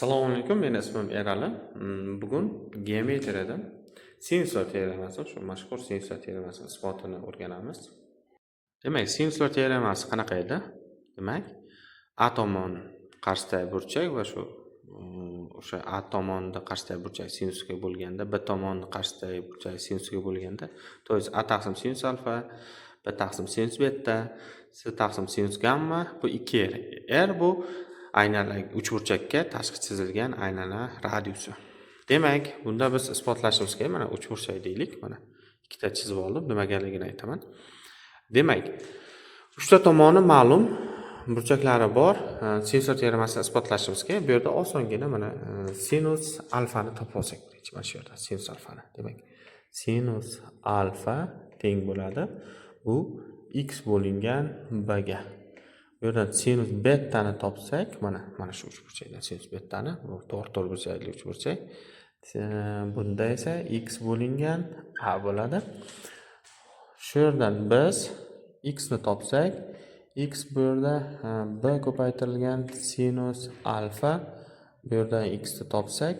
Assalomu alaykum, meni ismim Erali. Bugun geometriyada sinuslar teoremasi, shu mashhur sinuslar teoremasi isbotini o'rganamiz. Demak, sinuslar teoremasi qanaqa edi? Demak, A tomon qarshidagi burchak va shu o'sha A tomonda qarshidagi burchak sinusga bo'lganda, B tomonni qarshidagi burchak sinusga bo'lganda, to есть A taqsim sinus alfa, B taqsim sinus beta, C taqsim sinus gamma, bu 2R. R bu aynalar uchburchakka tashqi chizilgan aylana radiusi. Demak, bunda biz isbotlashimiz kerak. Mana uchburchak deylik. Mana ikkita chizib oldim. Nimagaligini aytaman. Demak, uchta tomoni ma'lum, burchaklari bor. Sinuslar teoremasini isbotlashimiz kerak. Bu yerda osongina mana sinus alfani topib olsak birinchi mana shu yerda sinus alfani. Demak, sinus alfa teng bo'ladi. Bu x bo'lingan b ga. Bu yerdan sinus betani topsak, mana shu uchburchakdan sinus betani, bu to'g'ri burchakli uchburchak. Bunda esa x bo'lingan a bo'ladi. Shu yerdan biz x ni topsak, x bu yerda b ko'paytirilgan sinus alfa, bu yerdan x ni topsak,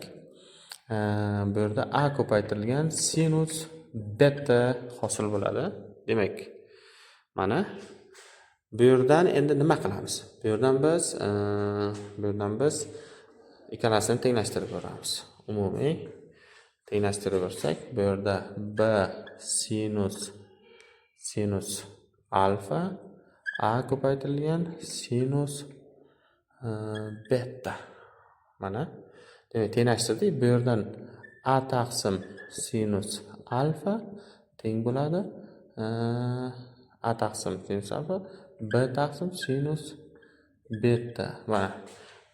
bu yerda a ko'paytirilgan sinus beta hosil bo'ladi. Demak, mana bu yerdan endi nima qilamiz? Bu yerdan biz ikkalasini tenglashtirib ko'ramiz. Umumiy tenglashtirib ko'rsak, bu yerda b sinus alfa, a ko'paytirilgan sinus beta. Mana demak, tenglashtirdik. Bu yerdan a taqsim sinus alfa teng bo'ladi a taqsim sinus alfa, b taqsim sinus beta. Mana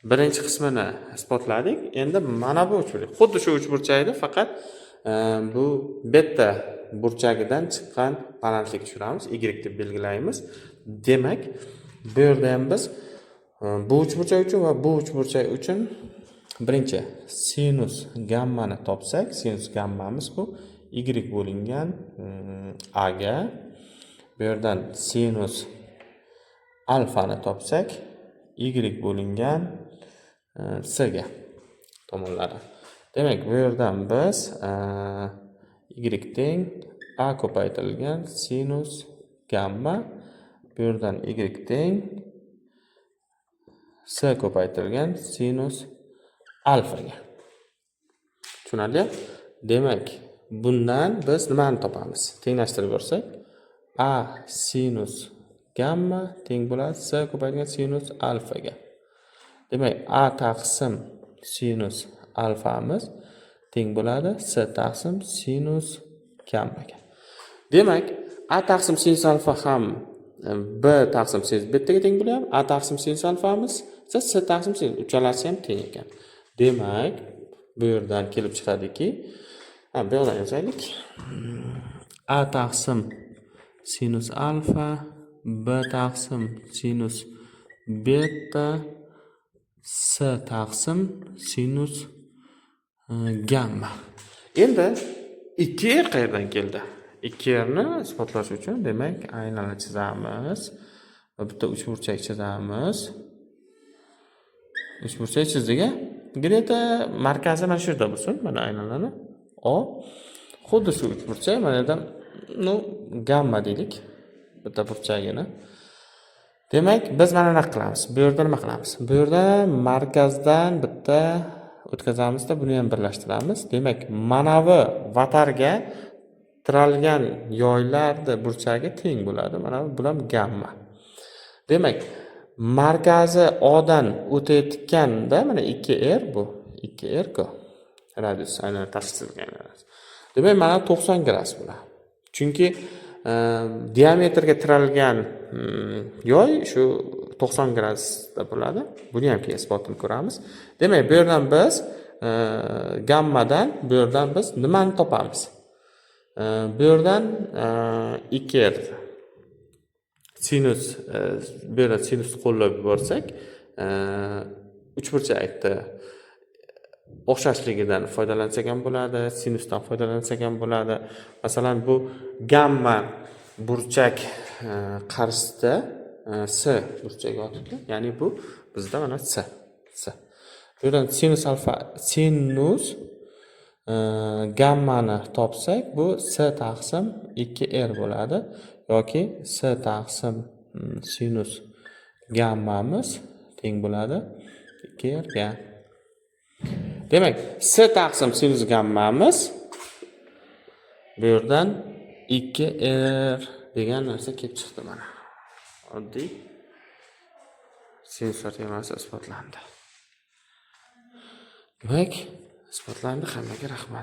birinchi qismini isbotladik. Endi mana bu uchburchak, xuddi shu uchburchakni faqat bu beta burchagidan chiqqan balandlikka tushiramiz, y deb belgilaymiz. Demak, bu yerda ham biz bu uchburchak uchun va bu uchburchak uchun birinchi sinus gammani topsak, sinus gammamiz bu y bo'lingan a ga. Bu yerdan sinus alfani topsak, y bo'lingan c ga tomonlari. Demak, bu yerdan biz y teng a ko'paytirilgan sinus gamma, bu yerdan y teng c ko'paytirilgan sinus alfa ga. Tushunarli? Demak, bundan biz nimani topamiz? Tenglashtirib ko'rsak, a sinus gamma teng bo'ladi c ko'paytirilgan sinus alfa ga. Demak, a taqsim sinus alfamiz teng bo'ladi c taqsim sinus gamma ga. Demak, a taqsim sinus alfa ham b taqsim sinus beta ga teng bo'lyapti. A taqsim sinus alfamiz esa c taqsim sinus, uchalasi ham teng ekan. Demak, bu yerdan kelib chiqadiki, bu yerdan yozaylik. A taqsim sinus alfa, b taqsim sinus beta, c taqsim sinus gamma. Endi 2R qayerdan keldi? 2R ni isbotlash uchun demak aylana chizamiz va bitta uchburchak chizamiz. Uchburchak chizdik. Greta markazi mana shu yerda bo'lsin, mana aylanani O. Xuddi shu uchburchak mana yerdan gamma deylik. Bitta burchagini. Demak, biz mana nima qilamiz? Bu yerda nima qilamiz? Bu yerda markazdan bitta o'tkazamizda buni ham birlashtiramiz. Demak, mana bu vatarga tiralgan yoylarni burchagi teng bo'ladi. Mana bu ham gamma. Demak, markazi O'dan o'tayotganda mana 2R bu. 2R ku. Radius aynan tashkillangan. Demak, mana 90 gradus bo'ladi. Chunki diametrga tiralgan yoy shu 90 gradusda bo'ladi. Buni ham keyin isbotini ko'ramiz. Demak, bu yerdan biz gammadan bu yerdan biz nimani topamiz? Bu yerdan 2R sinus, bu yerda sinus qo'llab yuborsak, uchburchakni o'xshashligidan foydalansak ham bo'ladi, sinusdan foydalansak ham bo'ladi. Masalan, bu gamma burchak qarshisida c burchagi yotibdi. Ya'ni bu bizda mana c. Bu yerdan sinus gammani topsak, bu s taqsim 2r bo'ladi yoki s taqsim sinus gammamiz teng bo'ladi 2r ga. Demak, s taqsim sinus gammamiz bu yerdan 2r degan narsa kelib chiqdi mana. Oddiy sinuslar teoremasi isbotlandi. Demak, isbotlandi. Hammaga rahmat.